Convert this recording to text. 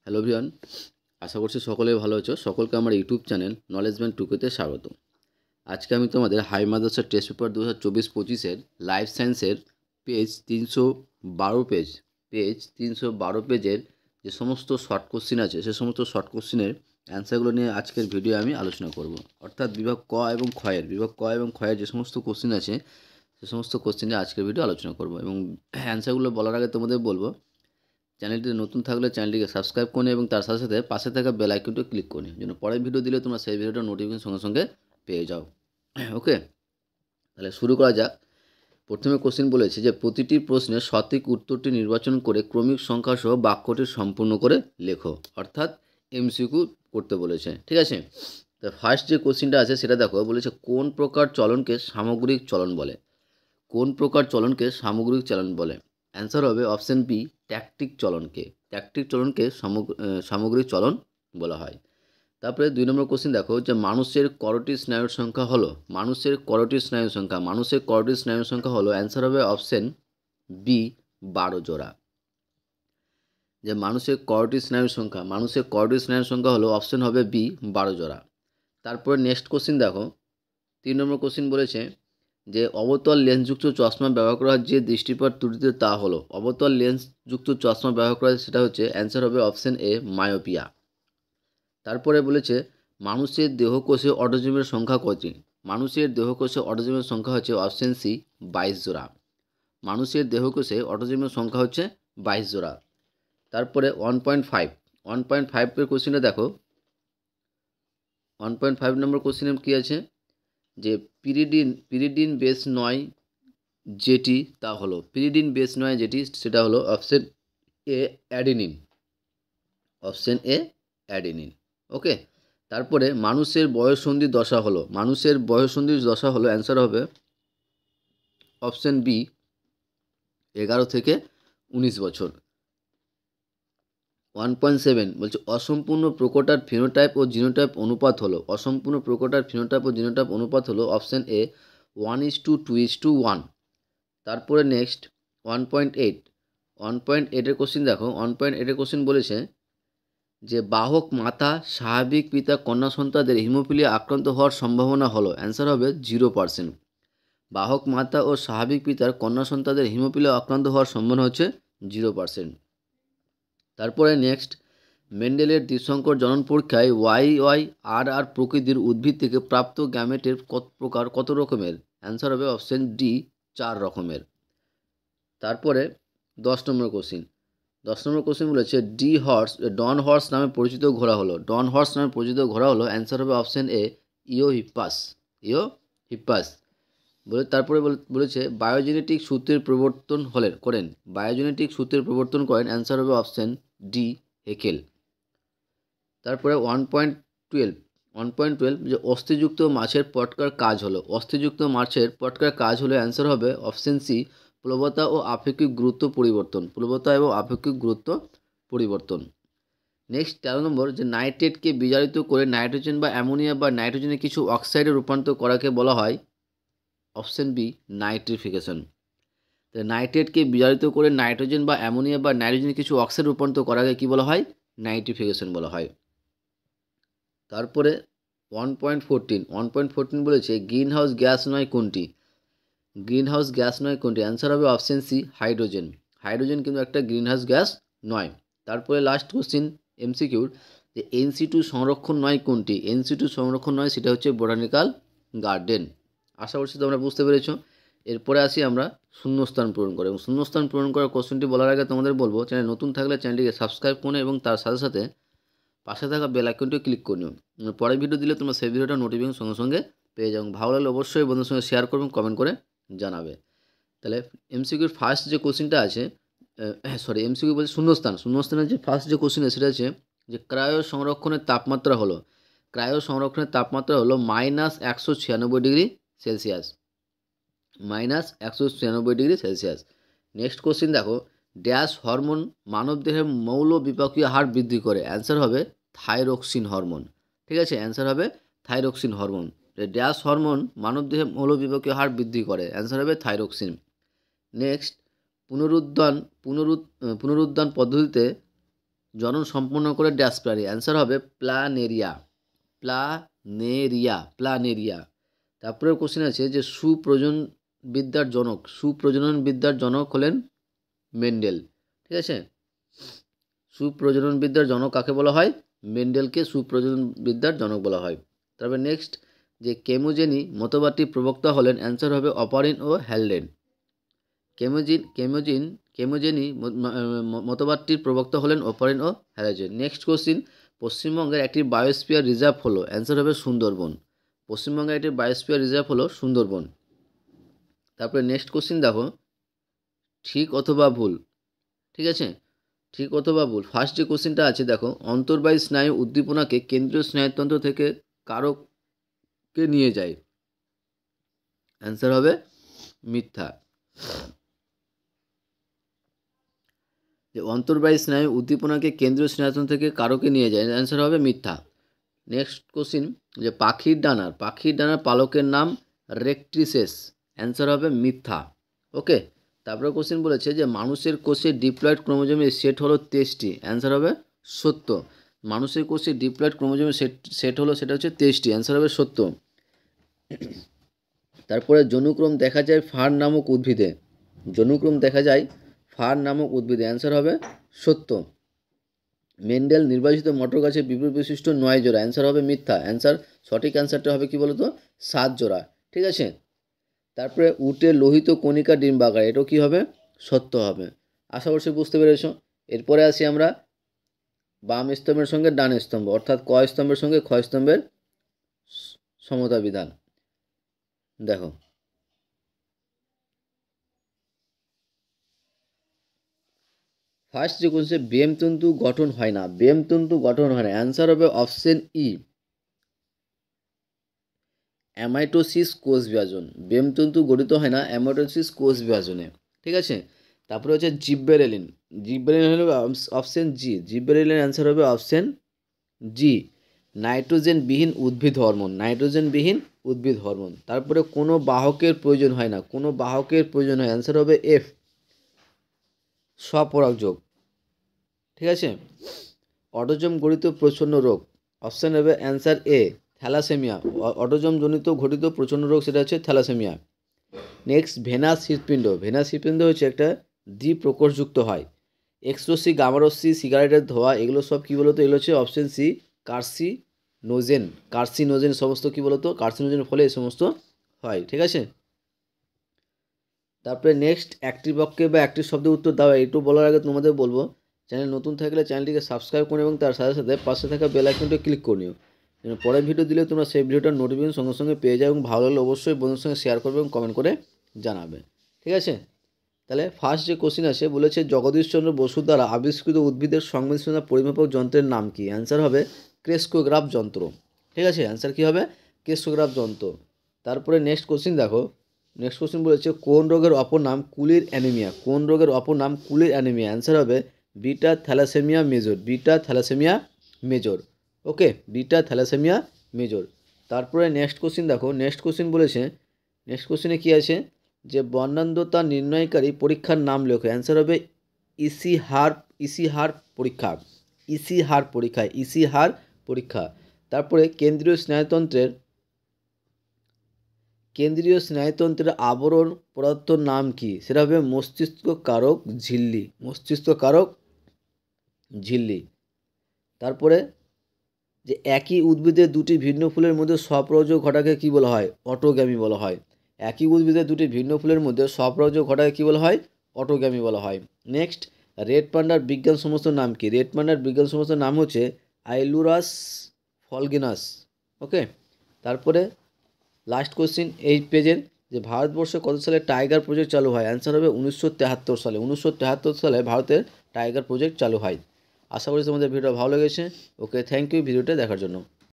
Hello everyone, আশা করছি সকলেই ভালো আছো। সকলকে আমার ইউটিউব চ্যানেল নলেজ ম্যান টুকেতে স্বাগত। আজকে আমি তোমাদের হাই মাদ্রাসা টেস্ট পেপার 2024-25-এর লাইফ সায়েন্সের পেজ 312 পেজের যে সমস্ত শর্ট কোশ্চিন আছে সে সমস্ত শর্ট কোশ্চিনের অ্যান্সারগুলো নিয়ে আজকের ভিডিও আমি আলোচনা করব। অর্থাৎ বিভাগ ক এবং ক্ষয়ের যে সমস্ত কোশ্চিন আছে সে সমস্ত কোশ্চিনে আজকের ভিডিও আলোচনা করব এবং অ্যান্সারগুলো বলার আগে তোমাদের বলবো, চ্যানেলটি নতুন থাকলে চ্যানেলটিকে সাবস্ক্রাইব করে এবং তার সাথে সাথে পাশে থাকা বেল আইকনটি ক্লিক করে নিও, যেন পরের ভিডিও দিলে তোমরা সেই ভিডিওটা নোটিফিকেশন সঙ্গে সঙ্গে পেয়ে যাও। ওকে, তাহলে শুরু করা যাক। প্রথমে কোশ্চেন বলেছে যে প্রতিটি প্রশ্নের সঠিক উত্তরটি নির্বাচন করে ক্রমিক সংখ্যা সহ বাক্যটি সম্পূর্ণ করে লেখো। অর্থাৎ এমসিকিউ করতে বলেছে, ঠিক আছে। তো ফার্স্ট যে কোশ্চেনটা আছে সেটা দেখো, বলেছে কোন প্রকার চলনকে সামগ্রিক চলন বলে। কোন প্রকার চলনকে সামগ্রিক চলন বলে? অ্যান্সার হবে অপশন বি, ট্যাকটিক চলনকে। ট্যাকটিক চলনকে সামগ্রিক চলন বলা হয়। তারপরে 2 নম্বর কোশ্চেন দেখো, যে মানুষের করোটি স্নায়ুর সংখ্যা হলো। মানুষের করোটি স্নায়ুর সংখ্যা হলো, অ্যান্সার হবে অপশন বি, 12 জোড়া। যে মানুষের করোটি স্নায়ুর সংখ্যা হলো, অপশন হবে বি, 12 জোড়া। তারপরে নেক্সট কোশ্চেন দেখো, 3 নম্বর কোশ্চেন বলেছে যে অবতল লেন্সযুক্ত চশমা ব্যবহার করা যে দৃষ্টিপাত ত্রুটিতে তা হলো। অবতল লেন্সযুক্ত চশমা ব্যবহার করা সেটা হচ্ছে, অ্যান্সার হবে অপশন এ, মায়োপিয়া। তারপরে বলেছে মানুষের দেহকোষে অটোজোমের সংখ্যা কয়টি? মানুষের দেহকোষে অটোজোমের সংখ্যা হচ্ছে অপশন সি, 22 জোড়া। মানুষের দেহকোষে অটোজোমের সংখ্যা হচ্ছে 22 জোড়া। তারপরে 1.5 কোশ্চেনটা দেখো। 1.5 নম্বর কোশ্চেনে কী আছে, যে পিরিডিন বেস নয় যেটি তা হলো। পিরিডিন বেস নয় যেটি সেটা হলো option A, adenine. Option A, adenine. Okay, তারপরে মানুষের বয়ঃসন্ধি দশা হলো। মানুষের বয়ঃসন্ধির দশা হলো, অ্যান্সার হবে অপশন বি, 11 থেকে 19 বছর। 1.7 বলছে অসম্পূর্ণ প্রকটার ফিনোটাইপ ও জিনোটাইপ অনুপাত হলো। অসম্পূর্ণ প্রকটার ফিনোটাইপ ও জিনোটাইপ অনুপাত হলো অপশন এ, 1:2:1। তারপরে নেক্সট 1.8 কোশ্চিন দেখো। 1.8 কোশ্চিন বলেছে যে বাহক মাতা স্বাভাবিক পিতা কন্যা সন্তানদের হিমোফিলিয়া আক্রান্ত হওয়ার সম্ভাবনা হলো, অ্যান্সার হবে 0%। বাহক মাতা ও স্বাভাবিক পিতার কন্যা সন্তানদের হিমোফিলিয়া আক্রান্ত হওয়ার সম্ভাবনা হচ্ছে 0%। তারপরে নেক্সট, মেন্ডেলের দ্বিসংকর জনন পরীক্ষায় YYRR প্রকৃতির উদ্ভিদ থেকে প্রাপ্ত গ্যামেটের কত রকমের? অ্যান্সার হবে অপশন ডি, 4 রকমের। তারপরে 10 নম্বর কোশ্চিন বলেছে ডন হর্স নামে পরিচিত ঘোড়া হলো। ডন হর্স নামে পরিচিত ঘোড়া হলো, অ্যান্সার হবে অপশন এ, ইওহিপ্পাস। তারপরে বলেছে বায়োজেনেটিক সূত্রের প্রবর্তন করেন। বায়োজেনেটিক সূত্রের প্রবর্তন করেন, অ্যান্সার হবে অপশন ডি, হেকেল। তারপরে 1.12 যে অস্থিযুক্ত মাছের পটকার কাজ হলো। অস্থিযুক্ত মাছের পটকার কাজ হলো, অ্যান্সার হবে অপশন সি, প্লবতা ও আপেক্ষিক গুরুত্ব পরিবর্তন। প্লবতা এবং আপেক্ষিক গুরুত্ব পরিবর্তন। নেক্সট 13 নম্বর, যে নাইট্রেটকে বিজারিত করে নাইট্রোজেন বা অ্যামোনিয়া বা নাইট্রোজেনের কিছু অক্সাইডে রূপান্তর করাকে বলা হয়, অপশন বি, নাইট্রিফিকেশন। তো নাইট্রেটকে বিজারিত করে নাইট্রোজেন বা অ্যামোনিয়া বা নাইট্রোজেনের কিছু অক্সাইড রূপান্তর করাকে কী বলা হয়? নাইট্রিফিকেশন বলা হয়। তারপরে 1.14 বলেছে গ্রিন হাউস গ্যাস নয় কোনটি? অ্যান্সার হবে অপশন সি, হাইড্রোজেন। হাইড্রোজেন কিন্তু একটা গ্রিন হাউস গ্যাস নয়। তারপরে লাস্ট কোশ্চিন এমসিকিউর, যে NC2 সংরক্ষণ নয় কোনটি? NC2 সংরক্ষণ নয় সেটা হচ্ছে বোটানিক্যাল গার্ডেন। আশা করছি তোমরা বুঝতে পেরেছো। এরপরে আসি আমরা শূন্যস্থান পূরণ করে, এবং শূন্যস্থান পূরণ করার কোশ্চেনটি বলার আগে তোমাদের বলবো, চ্যানেল নতুন থাকলে চ্যানেলটিকে সাবস্ক্রাইব করো এবং তার সাথে সাথে পাশে থাকা বেল আইকনটি ক্লিক করে নিও। পরের ভিডিও দিলে তোমরা সেই ভিডিওটা নোটিফিকেশন সঙ্গে সঙ্গে পেয়ে যাও। ভালো লাগলে অবশ্যই বন্ধুদের সঙ্গে শেয়ার করবে, কমেন্ট করে জানাবে। তাহলে এমসিকিউর ফার্স্ট যে কোশ্চেনটা আছে, এমসিকিউ বলছে শূন্যস্থানের যে ফার্স্ট যে কোশ্চেন আছে সেটা আছে যে ক্রায়ো সংরক্ষণের তাপমাত্রা হলো। -196 degree Celsius. -196 degree Celsius. Next question দেখো, ড্যাশ হরমোন মানবদেহের মৌল বিপাকীয় হার বৃদ্ধি করে? অ্যান্সার হবে থাইরক্সিন হরমোন। ঠিক আছে, অ্যান্সার হবে থাইরক্সিন হরমোন। ড্যাশ হরমোন মানবদেহে মৌল বিপাকীয় হার বৃদ্ধি করে? অ্যান্সার হবে থাইরক্সিন। নেক্সট, পুনরুদ্যান পদ্ধতিতে জনন সম্পন্ন করে ড্যাশ প্রাণী, অ্যান্সার হবে প্ল্যানেরিয়া, প্ল্যানেরিয়া, প্ল্যানেরিয়া। তারপরে কোশ্চেন আছে যে সুপ্রজনন বিদ্যার জনক হলেন মেন্ডেল, ঠিক আছে। সুপ্রজনন বিদ্যার জনক কাকে বলা হয়? মেন্ডেলকে সুপ্রজনন বিদ্যার জনক বলা হয়। তারপরে নেক্সট যে কেমোজেনি মতবাদটির প্রবক্তা হলেন, অ্যান্সার হবে অপারিন ও হ্যালডেন। কেমোজেনি মতবাদটির প্রবক্তা হলেন অপারিন ও হ্যালডেন। নেক্সট কোশ্চিন, পশ্চিমবঙ্গের একটি বায়োস্ফিয়ার রিজার্ভ হলো, অ্যান্সার হবে সুন্দরবন। পশ্চিমবঙ্গের একটি বায়োস্ফিয়ার রিজার্ভ হলো সুন্দরবন। তারপরে নেক্সট কোশ্চিন দেখো, ঠিক অথবা ভুল, ঠিক আছে, ঠিক অথবা ভুল। ফার্স্ট যে কোশ্চেনটা আছে দেখো, অন্তর্বাহী স্নায়ু উদ্দীপনাকে কেন্দ্রীয় স্নায়ুতন্ত্র থেকে কারকে নিয়ে যায়, অ্যান্সার হবে মিথ্যা। যে অন্তর্বাহী স্নায়ু উদ্দীপনাকে কেন্দ্রীয় স্নায়ুতন্ত্র থেকে কারকে নিয়ে যায়, অ্যান্সার হবে মিথ্যা। নেক্সট কোশ্চিন, যে পাখির ডানার পালকের নাম রেক্ট্রিসেস, অ্যান্সার হবে মিথ্যা। ওকে। তারপরে কোশ্চেন বলেছে যে মানুষের কোষে ডিপ্লয়েড ক্রোমোজোমের সেট হলো 23টি, অ্যান্সার হবে সত্য। মানুষের কোষে ডিপ্লয়েড ক্রোমোজোমের সেট হলো, সেটা হচ্ছে 23টি, অ্যান্সার হবে সত্য। তারপরে যৌনক্রম দেখা যায় ফার্ন নামক উদ্ভিদে, যৌনক্রম দেখা যায় ফার্ন নামক উদ্ভিদে, অ্যান্সার হবে সত্য। মেন্ডেল নির্বাচিত মটর গাছের বিপুল বিশিষ্ট 9 জোড়া, অ্যান্সার হবে মিথ্যা। সঠিক অ্যান্সারটা হবে কি বলতো, 7 জোড়া, ঠিক আছে। তারপরে উটের লোহিত কণিকা ডিম্বাকার, এটাও কি হবে, সত্য হবে। আশা করছি বুঝতে পেরেছ। এরপরে আসি আমরা বাম স্তম্ভের সঙ্গে ডান স্তম্ভ, অর্থাৎ ক স্তম্ভের সঙ্গে খ স্তম্ভের সমতা বিধান। দেখো, ফার্স্ট যে কোশ্চেন, বেমতন্তু গঠন হয় না, বেমতন্তু গঠন হয় না, অ্যান্সার হবে অপশন ই, অ্যামাইটোসিস কোষ বিভাজন। বেমতন্তু গঠিত হয় না অ্যামাইটোসিস কোষ বিভাজনে, ঠিক আছে। তারপরে হচ্ছে জিব্বেরেলিন, জিব্বেরেলিন হলো অপশন জি, জিব্বেরেলিন অ্যান্সার হবে অপশন জি, নাইট্রোজেনবিহীন উদ্ভিদ হরমোন, নাইট্রোজেনবিহীন উদ্ভিদ হরমোন। তারপরে কোনো বাহকের প্রয়োজন হয় না, কোনো বাহকের প্রয়োজন হয়, অ্যান্সার হবে এফ, স্বপরাগযোগ, ঠিক আছে। অটোজম গঠিত প্রচ্ছন্ন রোগ, অপশান হবে অ্যান্সার এ, থ্যালাসেমিয়া। অটোজম জনিত ঘটিত প্রচণ্ড রোগ, সেটা হচ্ছে থ্যালাসেমিয়া। নেক্সট ভেনাস হৃৎপিণ্ড, ভেনাস হৃৎপিণ্ড হচ্ছে একটা দ্বিপ্রকোষযুক্ত হয়। এক্সরশ্মি, গামারশ্মি, সিগারেটের ধোঁয়া, এগুলো সব কী বলতো, এগুলো হচ্ছে অপশন সি, কার্সিনোজেন। কার্সিনোজেন সমস্ত কী বলতো, কার্সিনোজেনের ফলে এই সমস্ত হয়, ঠিক আছে। তারপরে নেক্সট একটি বাক্যে বা একটি শব্দের উত্তর দাও, এইটু বলার আগে তোমাদের বলবো, চ্যানেল নতুন থাকলে চ্যানেলটিকে সাবস্ক্রাইব করুন এবং তার সাথে সাথে পাশে থাকা বেল আইকনটি ক্লিক করে নিও, যেন পরের ভিডিও দিলে তোমরা সেই ভিডিওটার নোটিফিকেশন সঙ্গে সঙ্গে পেয়ে যাও। এবং ভালো লাগলে অবশ্যই বন্ধুদের সঙ্গে শেয়ার করবে এবং কমেন্ট করে জানাবে, ঠিক আছে। তাহলে ফার্স্ট যে কোশ্চিন আছে, বলেছে জগদীশচন্দ্র বসু দ্বারা আবিষ্কৃত উদ্ভিদের সংবেদনশীলতা পরিমাপক যন্ত্রের নাম কি, অ্যান্সার হবে ক্রেস্কোগ্রাফ যন্ত্র, ঠিক আছে। অ্যান্সার কী হবে, ক্রেস্কোগ্রাফ যন্ত্র। তারপরে নেক্সট কোশ্চিন দেখো, নেক্সট কোশ্চিন বলেছে কোন রোগের অপর নাম কুলির অ্যানিমিয়া, কোন রোগের অপর নাম কুলির অ্যানিমিয়া, অ্যান্সার হবে beta thalassaemia major, beta thalassaemia major. Okay, beta thalassaemia major. তারপরে নেক্সট কোশ্চিন দেখো, নেক্সট কোশ্চিন বলেছে, নেক্সট কোশ্চিনে কী আছে, যে বর্ণান্ধতা নির্ণয়কারী পরীক্ষার নাম লেখো, অ্যান্সার হবে ইসিহার পরীক্ষা, ইসিহার পরীক্ষা, ইসিহার পরীক্ষা। তারপরে কেন্দ্রীয় স্নায়ুতন্ত্রের আবরণ পদার্থর নাম কি, সেটা হবে মস্তিষ্ক কারক ঝিল্লি, মস্তিষ্ক কারক ঝিল্লি। তারপরে যে একই উদ্ভিদের দুটি ভিন্ন ফুলের মধ্যে স্বপ্রযোগ ঘটাকে কী বলা হয়, অটোগ্যামি বলা হয়। একই উদ্ভিদের দুটি ভিন্ন ফুলের মধ্যে স্বপ্রযোগ ঘটাকে কী বলা হয়, অটোগ্যামি বলা হয়। নেক্সট, রেড পান্ডার বিজ্ঞান সমস্ত নাম কি, রেড পান্ডার বিজ্ঞান সমস্ত নাম হচ্ছে আইলুরাস ফলগিনাস। ওকে। তারপরে লাস্ট কোশ্চিন এই পেজের, যে ভারতবর্ষে কত সালে টাইগার প্রজেক্ট চালু হয়, অ্যান্সার হবে 1973 সালে, 1973 সালে ভারতের টাইগার প্রজেক্ট চালু হয়। আশা করি তোমাদের ভিডিও ভালো লেগেছে। ওকে, থ্যাংক ইউ ভিডিওটা দেখার জন্য।